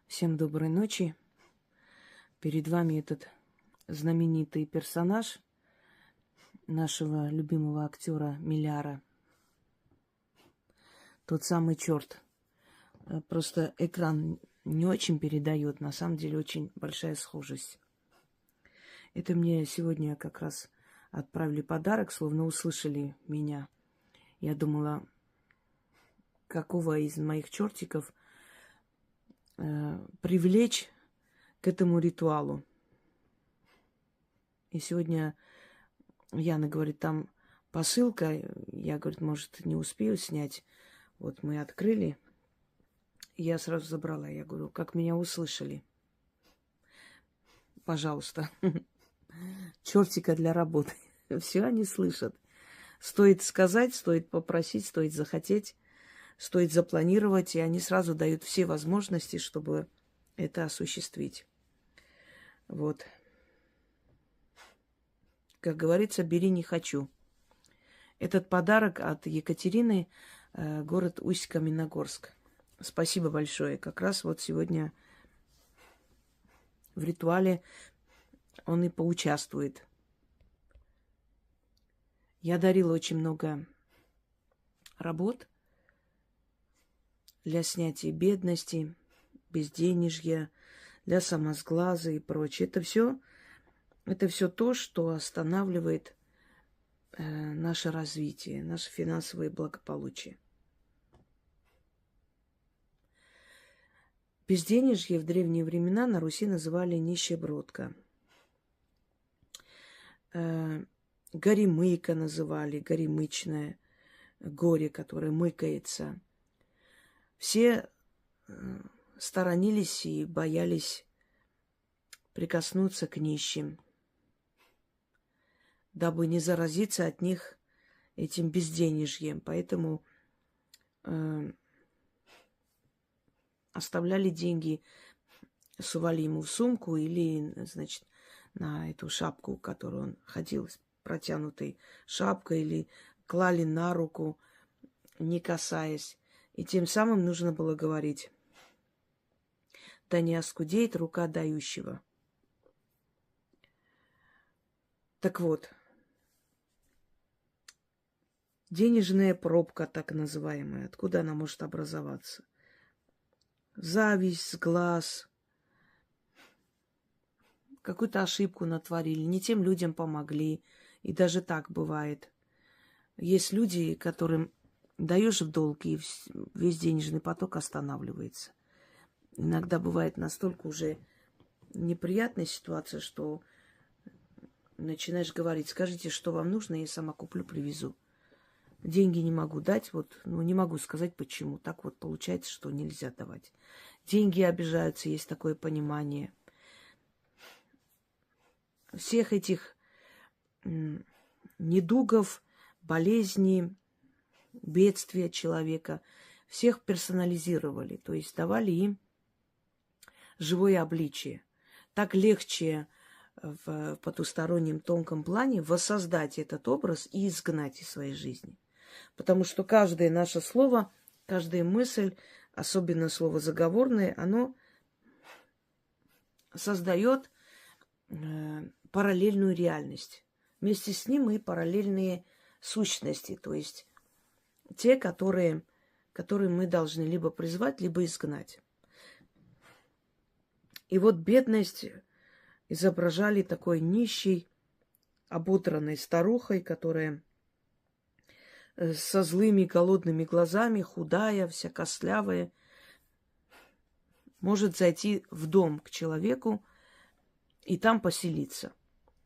Всем доброй ночи. Перед вами этот знаменитый персонаж нашего любимого актера Миляра. Тот самый черт. Просто экран не очень передает. На самом деле очень большая схожесть. Это мне сегодня как раз отправили подарок, словно услышали меня. Я думала, какого из моих чертиков привлечь к этому ритуалу. И сегодня Яна говорит, там посылка. Я, говорит, может, не успею снять. Вот мы открыли. Я сразу забрала. Я говорю, как меня услышали. Пожалуйста. Чертика для работы. Все они слышат. Стоит сказать, стоит попросить, стоит захотеть, стоит запланировать, и они сразу дают все возможности, чтобы это осуществить. Вот. Как говорится, бери не хочу. Этот подарок от Екатерины, город Усть-Каменогорск. Спасибо большое. Как раз вот сегодня в ритуале он и поучаствует. Я дарила очень много работ для снятия бедности, безденежья, для самосглаза и прочее. Это все то, что останавливает наше развитие, наше финансовое благополучие. Безденежье в древние времена на Руси называли нищебродка. Горемыка называли, горемычное, горе, которое мыкается. Все сторонились и боялись прикоснуться к нищим, дабы не заразиться от них этим безденежьем. Поэтому оставляли деньги, сували ему в сумку или, значит, на эту шапку, которую он ходил с протянутой шапкой, или клали на руку, не касаясь. И тем самым нужно было говорить: да не оскудеет рука дающего. Так вот, денежная пробка, так называемая, откуда она может образоваться? Зависть, сглаз, какую-то ошибку натворили, не тем людям помогли. И даже так бывает. Есть люди, которым даешь в долг, и весь денежный поток останавливается. Иногда бывает настолько уже неприятная ситуация, что начинаешь говорить: скажите, что вам нужно, я сама куплю, привезу. Деньги не могу дать, не могу сказать почему. Так вот получается, что нельзя давать. Деньги обижаются, есть такое понимание. Всех этих недугов, болезней, бедствия человека, всех персонализировали, то есть давали им живое обличие. Так легче в потустороннем тонком плане воссоздать этот образ и изгнать из своей жизни. Потому что каждое наше слово, каждая мысль, особенно слово заговорное, оно создает параллельную реальность. Вместе с ним и параллельные сущности, то есть те, которые мы должны либо призвать, либо изгнать. И вот бедность изображали такой нищей, ободранной старухой, которая со злыми голодными глазами, худая, вся костлявая, может зайти в дом к человеку и там поселиться.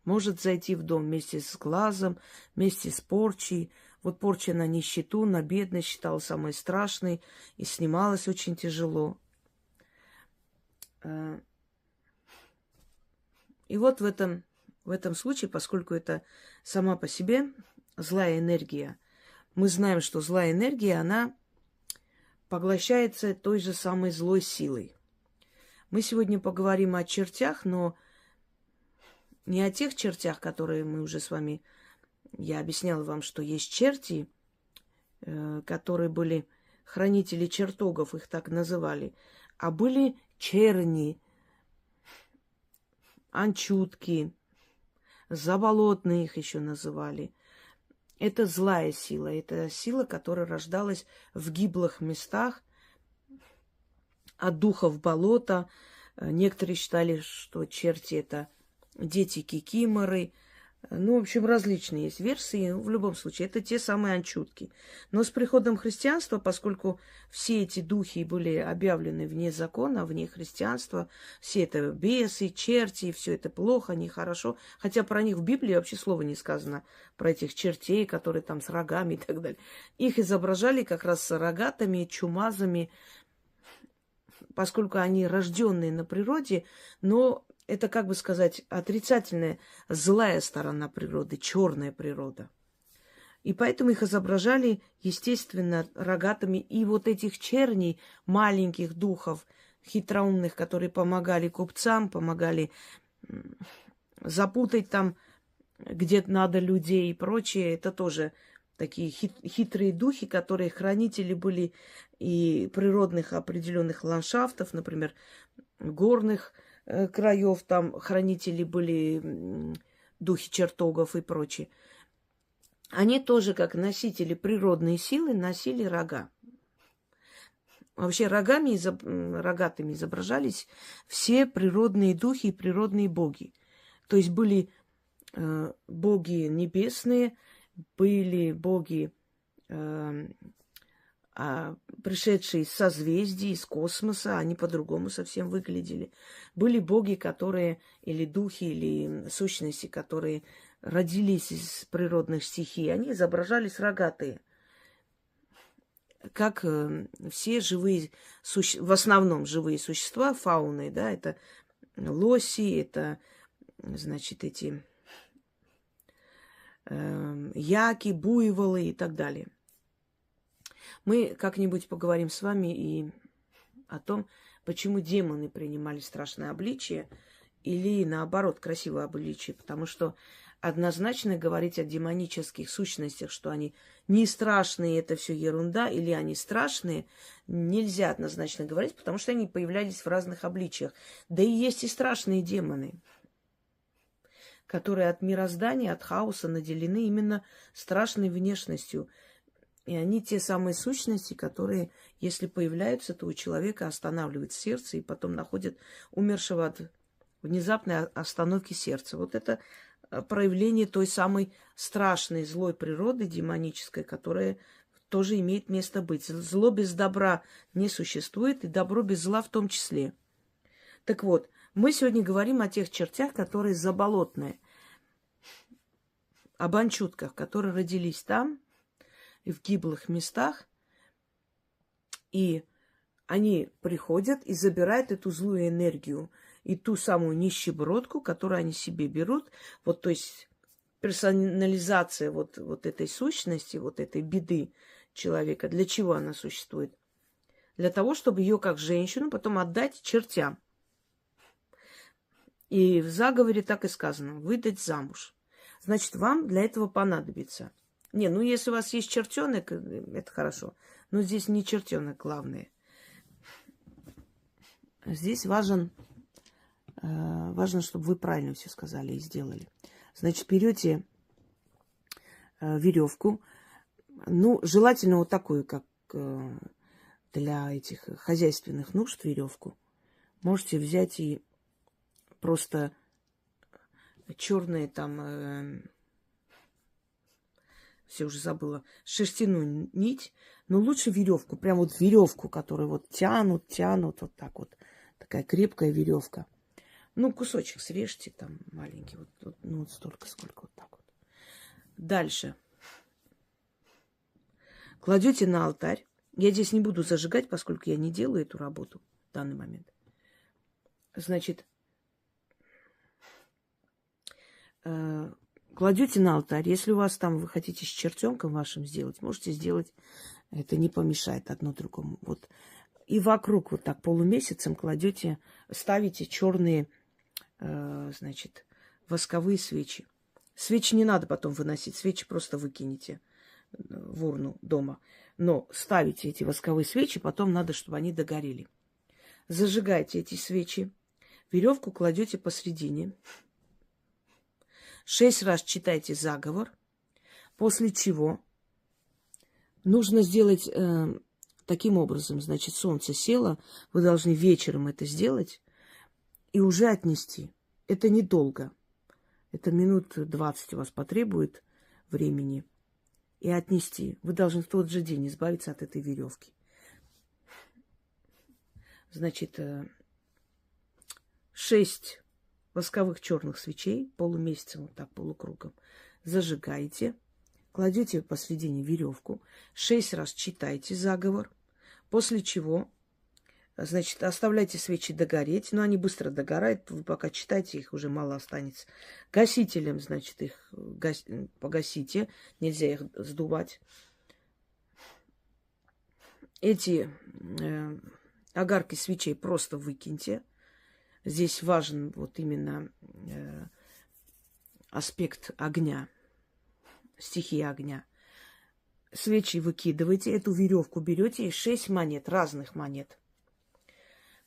Может зайти в дом вместе с глазом, вместе с порчей. Вот порча на нищету, на бедность считалась самой страшной и снималась очень тяжело. И вот в этом случае, поскольку это сама по себе злая энергия, мы знаем, что злая энергия, она поглощается той же самой злой силой. Мы сегодня поговорим о чертях, но не о тех чертях, которые мы уже с вами... Я объясняла вам, что есть черти, которые были хранители чертогов, их так называли, а были черни, анчутки, заболотные их еще называли. Это злая сила, это сила, которая рождалась в гиблых местах от духов болота. Некоторые считали, что черти – это дети кикиморы. Ну, в общем, различные есть версии. В любом случае, это те самые анчутки. Но с приходом христианства, поскольку все эти духи были объявлены вне закона, вне христианства, все это бесы, черти, все это плохо, нехорошо. Хотя про них в Библии вообще слова не сказано, про этих чертей, которые там с рогами и так далее. Их изображали как раз с рогатыми, чумазами, поскольку они рожденные на природе, но это, как бы сказать, отрицательная, злая сторона природы, черная природа. И поэтому их изображали, естественно, рогатыми. И вот этих черней, маленьких духов, хитроумных, которые помогали купцам, помогали запутать там, где надо людей и прочее, это тоже такие хитрые духи, которые хранители были и природных определенных ландшафтов, например, горных краев, там хранители были духи чертогов и прочее. Они тоже, как носители природной силы, носили рога. Вообще рогатыми изображались все природные духи и природные боги. То есть были боги небесные, были боги, пришедшие из созвездий, из космоса, они по-другому совсем выглядели. Были боги, которые, или духи, или сущности, которые родились из природных стихий, они изображались рогатые. Как все живые, в основном живые существа, фауны, да, это лоси, это, значит, эти яки, буйволы и так далее. Мы как-нибудь поговорим с вами и о том, почему демоны принимали страшное обличие или, наоборот, красивое обличие. Потому что однозначно говорить о демонических сущностях, что они не страшные, это все ерунда, или они страшные, нельзя однозначно говорить, потому что они появлялись в разных обличиях. Да и есть и страшные демоны, которые от мироздания, от хаоса наделены именно страшной внешностью. И они те самые сущности, которые, если появляются, то у человека останавливает сердце и потом находят умершего от внезапной остановки сердца. Вот это проявление той самой страшной злой природы демонической, которая тоже имеет место быть. Зло без добра не существует, и добро без зла в том числе. Так вот, мы сегодня говорим о тех чертях, которые заболотные, об анчутках, которые родились там, и в гиблых местах, и они приходят и забирают эту злую энергию и ту самую нищебродку, которую они себе берут. Вот, то есть персонализация вот этой сущности, вот этой беды человека. Для чего она существует? Для того, чтобы ее как женщину потом отдать чертям. И в заговоре так и сказано: выдать замуж. Значит, вам для этого понадобится. Не, ну если у вас есть чертенок, это хорошо. Но здесь не чертенок главное. Здесь важно, чтобы вы правильно все сказали и сделали. Значит, берете веревку. Ну, желательно вот такую, как для этих хозяйственных нужд веревку. Можете взять и просто черные там... все уже забыла, шерстяную нить, но лучше веревку, прям вот веревку, которую вот тянут, вот так вот, такая крепкая веревка. Ну, кусочек срежьте там маленький, вот столько, сколько вот так вот. Дальше. Кладете на алтарь. Я здесь не буду зажигать, поскольку я не делаю эту работу в данный момент. Значит, кладете на алтарь. Если у вас там, вы хотите с чертенком вашим сделать, можете сделать. Это не помешает одно другому. Вот. И вокруг вот так полумесяцем кладете, ставите черные, значит, восковые свечи. Свечи не надо потом выносить, свечи просто выкинете в урну дома. Но ставите эти восковые свечи, потом надо, чтобы они догорели. Зажигайте эти свечи, веревку кладете посредине. 6 раз читайте заговор, после чего нужно сделать таким образом. Значит, солнце село, вы должны вечером это сделать и уже отнести. Это недолго. Это минут 20 у вас потребует времени. И отнести. Вы должны в тот же день избавиться от этой веревки. Значит, 6 восковых черных свечей полумесяцем, вот так, полукругом, зажигаете, кладете посредине веревку, 6 раз читайте заговор, после чего, значит, оставляйте свечи догореть, но они быстро догорают, вы пока читайте, их уже мало останется. Гасителем, значит, их погасите, нельзя их сдувать. Эти огарки свечей просто выкиньте. Здесь важен вот именно аспект огня, стихия огня. Свечи выкидываете, эту веревку берете и 6 монет, разных монет.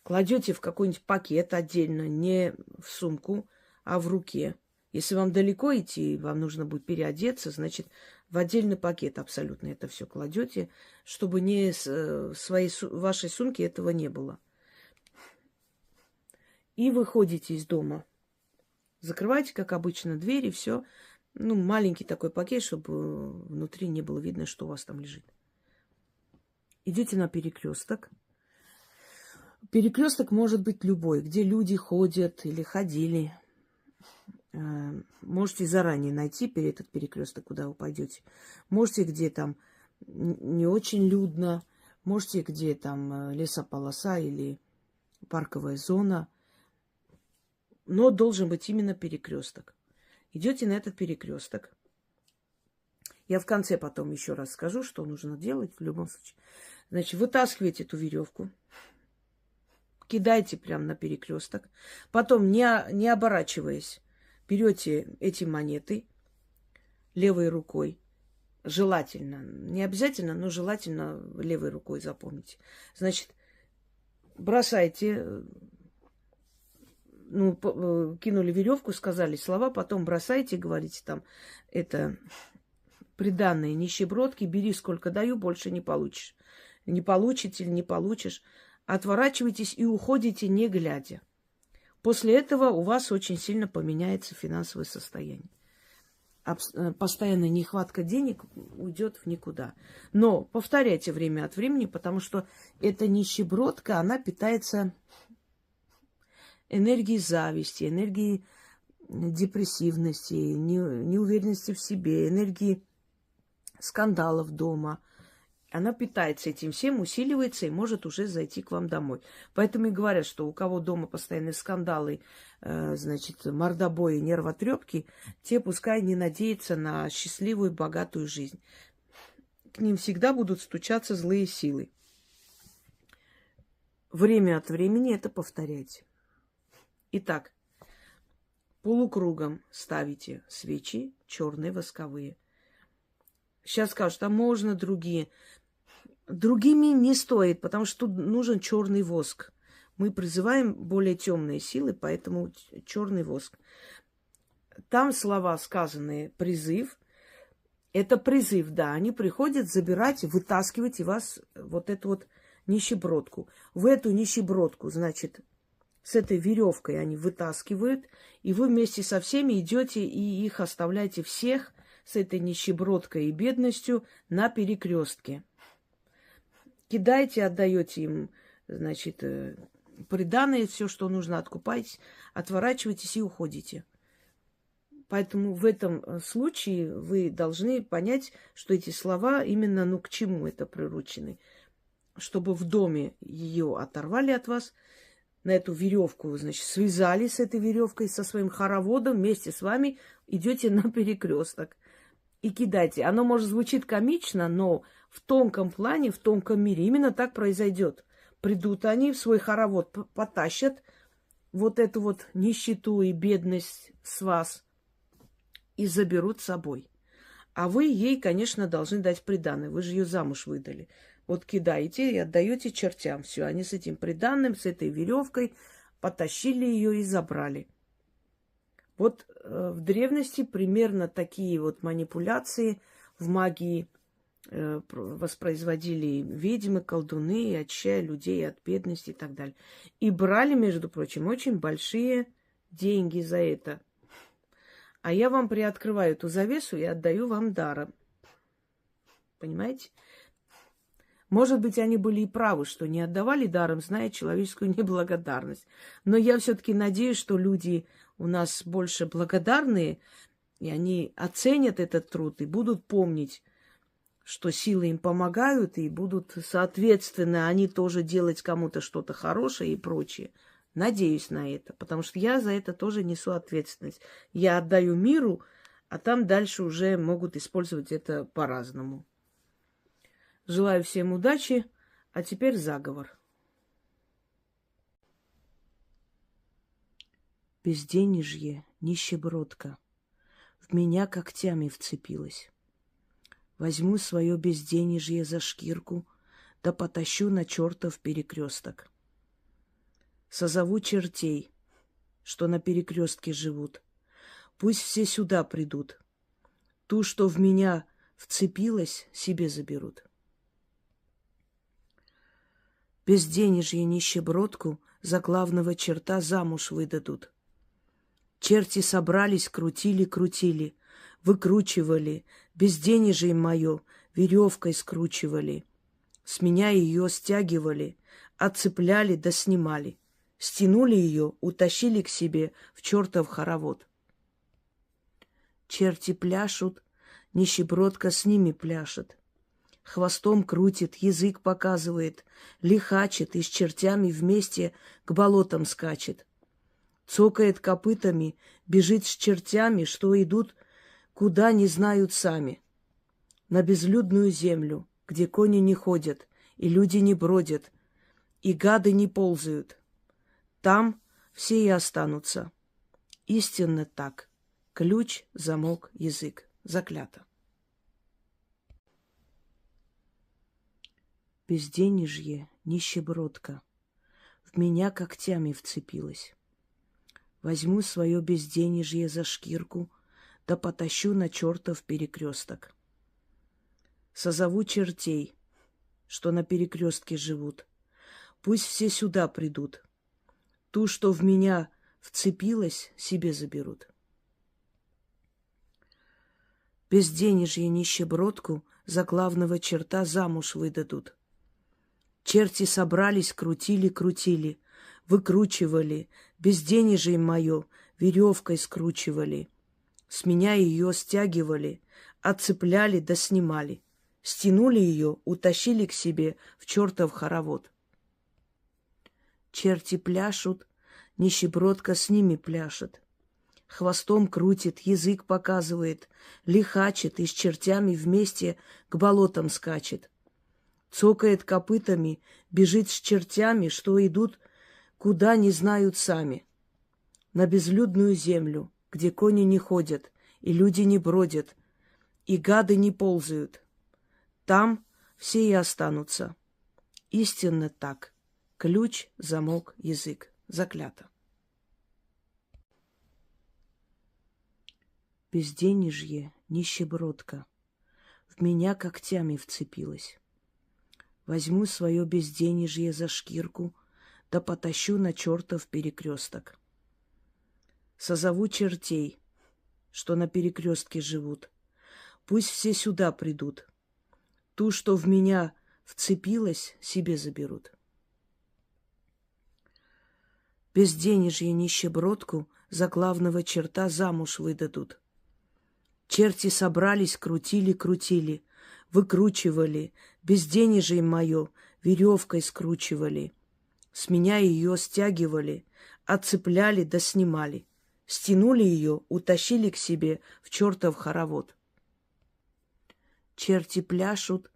Кладете в какой-нибудь пакет отдельно, не в сумку, а в руке. Если вам далеко идти, вам нужно будет переодеться, значит, в отдельный пакет абсолютно это все кладете, чтобы не вашей сумке этого не было. И выходите из дома. Закрывайте, как обычно, двери, все. Ну, маленький такой пакет, чтобы внутри не было видно, что у вас там лежит. Идете на перекресток. Перекресток может быть любой, где люди ходят или ходили. Можете заранее найти этот перекресток, куда вы пойдете. Можете, где там не очень людно. Можете, где там лесополоса или парковая зона. Но должен быть именно перекресток. Идете на этот перекресток. Я в конце потом еще раз скажу, что нужно делать в любом случае. Значит, вытаскиваете эту веревку, кидайте прямо на перекресток. Потом, не оборачиваясь, берете эти монеты левой рукой. Желательно. Не обязательно, но желательно левой рукой запомните. Значит, бросайте. Ну, кинули веревку, сказали слова, потом бросайте, говорите там, это приданное нищебродки, бери сколько даю, больше не получишь. Не получите или не получишь. Отворачивайтесь и уходите, не глядя. После этого у вас очень сильно поменяется финансовое состояние. Постоянная нехватка денег уйдет в никуда. Но повторяйте время от времени, потому что эта нищебродка, она питается энергией зависти, энергией депрессивности, неуверенности в себе, энергией скандалов дома. Она питается этим всем, усиливается и может уже зайти к вам домой. Поэтому и говорят, что у кого дома постоянные скандалы, значит, мордобои, нервотрепки, те пускай не надеются на счастливую, богатую жизнь. К ним всегда будут стучаться злые силы. Время от времени это повторяйте. Итак, полукругом ставите свечи черные восковые. Сейчас скажут, а можно другие? Другими не стоит, потому что тут нужен черный воск. Мы призываем более темные силы, поэтому черный воск. Там слова сказанные призыв. Это призыв, да. Они приходят забирать, вытаскивать у вас вот эту вот нищебродку. В эту нищебродку, значит, с этой веревкой они вытаскивают, и вы вместе со всеми идете и их оставляете всех с этой нищебродкой и бедностью на перекрестке. Кидайте, отдаете им, значит, приданое, все, что нужно, откупаетесь, отворачиваетесь и уходите. Поэтому в этом случае вы должны понять, что эти слова именно, ну, к чему это приручены. Чтобы в доме ее оторвали от вас, на эту веревку, значит, связали с этой веревкой, со своим хороводом, вместе с вами идете на перекресток и кидайте. Оно, может, звучит комично, но в тонком плане, в тонком мире именно так произойдет. Придут они в свой хоровод, потащат вот эту вот нищету и бедность с вас и заберут с собой. А вы ей, конечно, должны дать приданое. Вы же ее замуж выдали. Вот кидаете и отдаете чертям. Все, они с этим приданым, с этой веревкой потащили ее и забрали. Вот в древности примерно такие вот манипуляции в магии воспроизводили ведьмы, колдуны, очищая людей от бедности и так далее. И брали, между прочим, очень большие деньги за это. А я вам приоткрываю эту завесу и отдаю вам даром. Понимаете? Может быть, они были и правы, что не отдавали даром, зная человеческую неблагодарность. Но я все-таки надеюсь, что люди у нас больше благодарные, и они оценят этот труд и будут помнить, что силы им помогают, и будут, соответственно, они тоже делать кому-то что-то хорошее и прочее. Надеюсь на это, потому что я за это тоже несу ответственность. Я отдаю миру, а там дальше уже могут использовать это по-разному. Желаю всем удачи, а теперь заговор. Безденежье, нищебродка, в меня когтями вцепилась. Возьму свое безденежье за шкирку, да потащу на чертов перекресток. Созову чертей, что на перекрестке живут. Пусть все сюда придут. Ту, что в меня вцепилась, себе заберут. Безденежье нищебродку за главного черта замуж выдадут. Черти собрались, крутили, выкручивали, безденежье мое веревкой скручивали. С меня ее стягивали, отцепляли да снимали. Стянули ее, утащили к себе в чертов хоровод. Черти пляшут, нищебродка с ними пляшет. Хвостом крутит, язык показывает, лихачит и с чертями вместе к болотам скачет. Цокает копытами, бежит с чертями, что идут, куда не знают сами. На безлюдную землю, где кони не ходят, и люди не бродят, и гады не ползают. Там все и останутся. Истинно так. Ключ, замок, язык. Заклято. Безденежье, нищебродка, в меня когтями вцепилась. Возьму свое безденежье за шкирку, да потащу на чертов перекресток. Созову чертей, что на перекрестке живут. Пусть все сюда придут. Ту, что в меня вцепилась, себе заберут. Безденежье нищебродку за главного черта замуж выдадут. Черти собрались, крутили, выкручивали, безденежье мое веревкой скручивали. С меня ее стягивали, отцепляли да снимали. Стянули ее, утащили к себе в чертов хоровод. Черти пляшут, нищебродка с ними пляшет. Хвостом крутит, язык показывает, лихачит и с чертями вместе к болотам скачет. Цокает копытами, бежит с чертями, что идут, куда не знают сами. На безлюдную землю, где кони не ходят, и люди не бродят, и гады не ползают. Там все и останутся. Истинно так. Ключ, замок, язык. Заклято. Безденежье, нищебродка, в меня когтями вцепилась. Возьму свое безденежье за шкирку, да потащу на чертов перекресток. Созову чертей, что на перекрестке живут. Пусть все сюда придут. Ту, что в меня вцепилась, себе заберут. Безденежье нищебродку за главного черта замуж выдадут. Черти собрались, крутили, выкручивали, безденежье мое веревкой скручивали. С меня ее стягивали, отцепляли да снимали. Стянули ее, утащили к себе в чертов хоровод. Черти пляшут,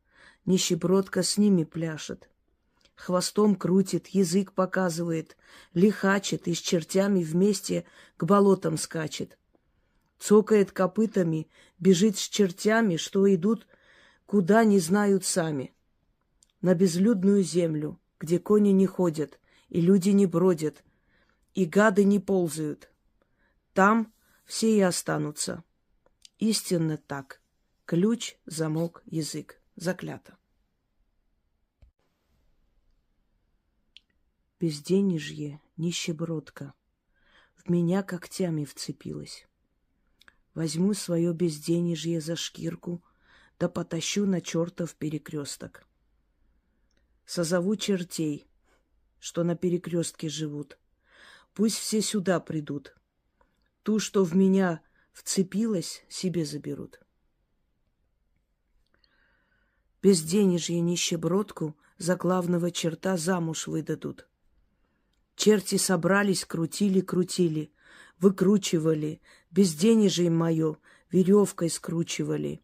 нищебродка с ними пляшет. Хвостом крутит, язык показывает, лихачит и с чертями вместе к болотам скачет. цокает копытами, бежит с чертями, что идут, куда не знают сами. На безлюдную землю, где кони не ходят, и люди не бродят, и гады не ползают. Там все и останутся. Истинно так. Ключ, замок, язык. Заклято. Безденежье, нищебродка, в меня когтями вцепилась. Возьму свое безденежье за шкирку, да потащу на чертов перекресток. Созову чертей, что на перекрестке живут. Пусть все сюда придут. Ту, что в меня вцепилась, себе заберут. Безденежье нищебродку за главного черта замуж выдадут. Черти собрались, крутили, выкручивали, безденежье мое веревкой скручивали.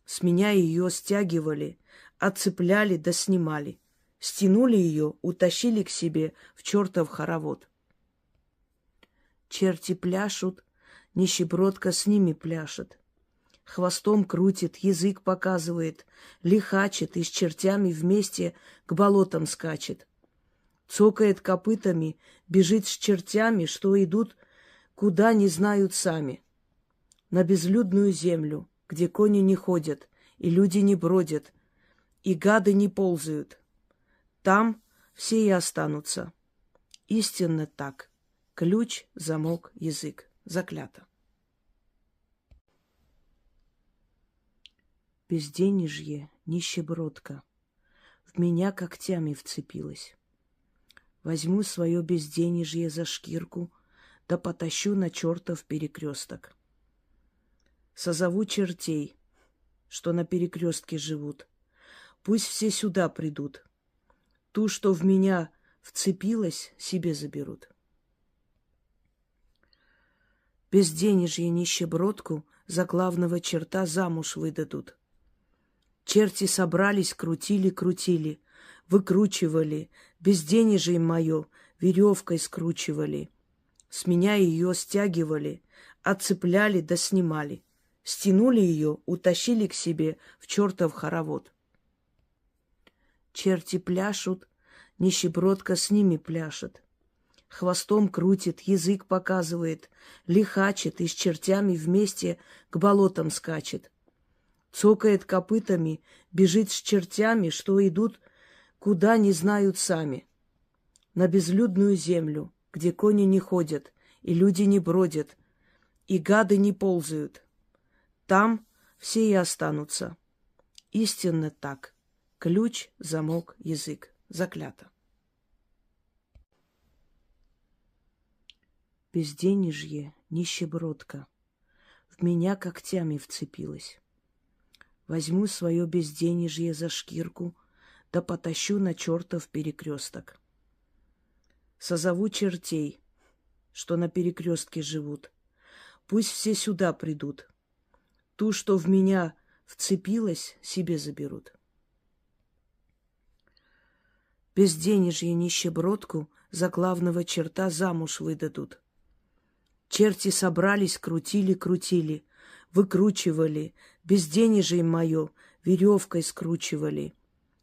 С меня ее стягивали, отцепляли да снимали. Стянули ее, утащили к себе в чертов хоровод. Черти пляшут, нищебродка с ними пляшет. Хвостом крутит, язык показывает, лихачит и с чертями вместе к болотам скачет. Цокает копытами, бежит с чертями, что идут, куда не знают сами. На безлюдную землю, где кони не ходят, и люди не бродят, и гады не ползают. Там все и останутся. Истинно так. Ключ, замок, язык. Заклято. Безденежье, нищебродка, в меня когтями вцепилась. Возьму свое безденежье за шкирку, да потащу на чертов перекресток. Созову чертей, что на перекрестке живут. Пусть все сюда придут. Ту, что в меня вцепилась, себе заберут. Безденежье нищебродку за главного черта замуж выдадут. Черти собрались, крутили, выкручивали, безденежье мое веревкой скручивали. С меня ее стягивали, отцепляли да снимали. Стянули ее, утащили к себе в чертов хоровод. Черти пляшут, нищебродка с ними пляшет. Хвостом крутит, язык показывает, лихачит и с чертями вместе к болотам скачет. Цокает копытами, бежит с чертями, что идут, куда не знают сами. На безлюдную землю, где кони не ходят, и люди не бродят, и гады не ползают. Там все и останутся. Истинно так. Ключ, замок, язык. Заклято. Безденежье, нищебродка, в меня когтями вцепилась. Возьму свое безденежье за шкирку, да потащу на чертов перекресток. Созову чертей, что на перекрестке живут. Пусть все сюда придут. Ту, что в меня вцепилась, себе заберут. Безденежье нищебродку за главного черта замуж выдадут. Черти собрались, крутили, выкручивали, безденежье мое веревкой скручивали.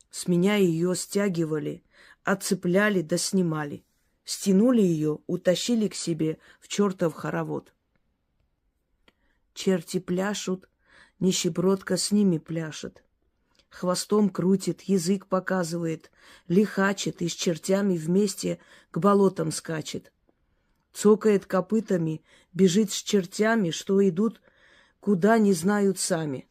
С меня ее стягивали, отцепляли да снимали. Стянули ее, утащили к себе в чертов хоровод. Черти пляшут, нищебродка с ними пляшет. Хвостом крутит, язык показывает, лихачит и с чертями вместе к болотам скачет. Цокает копытами, бежит с чертями, что идут, куда не знают сами.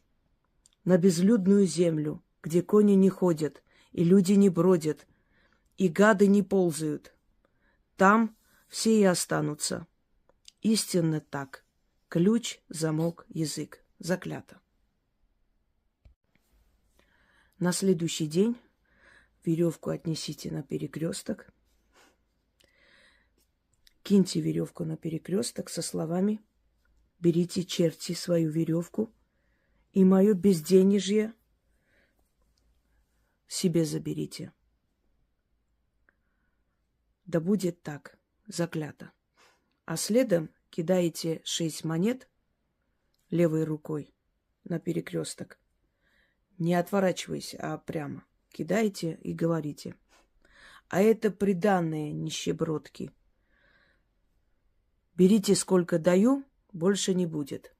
На безлюдную землю, где кони не ходят, и люди не бродят, и гады не ползают. Там все и останутся. Истинно так. Ключ, замок, язык. Заклято. На следующий день веревку отнесите на перекресток. Киньте веревку на перекресток со словами: берите, черти, свою веревку, и мое безденежье себе заберите. Да будет так, заклято. А следом кидаете 6 монет левой рукой на перекресток. Не отворачиваясь, а прямо. Кидаете и говорите. А это приданое, нищебродки. Берите, сколько даю, больше не будет.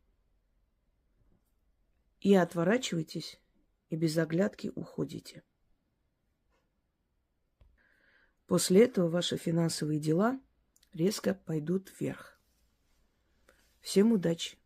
И отворачивайтесь, и без оглядки уходите. После этого ваши финансовые дела резко пойдут вверх. Всем удачи!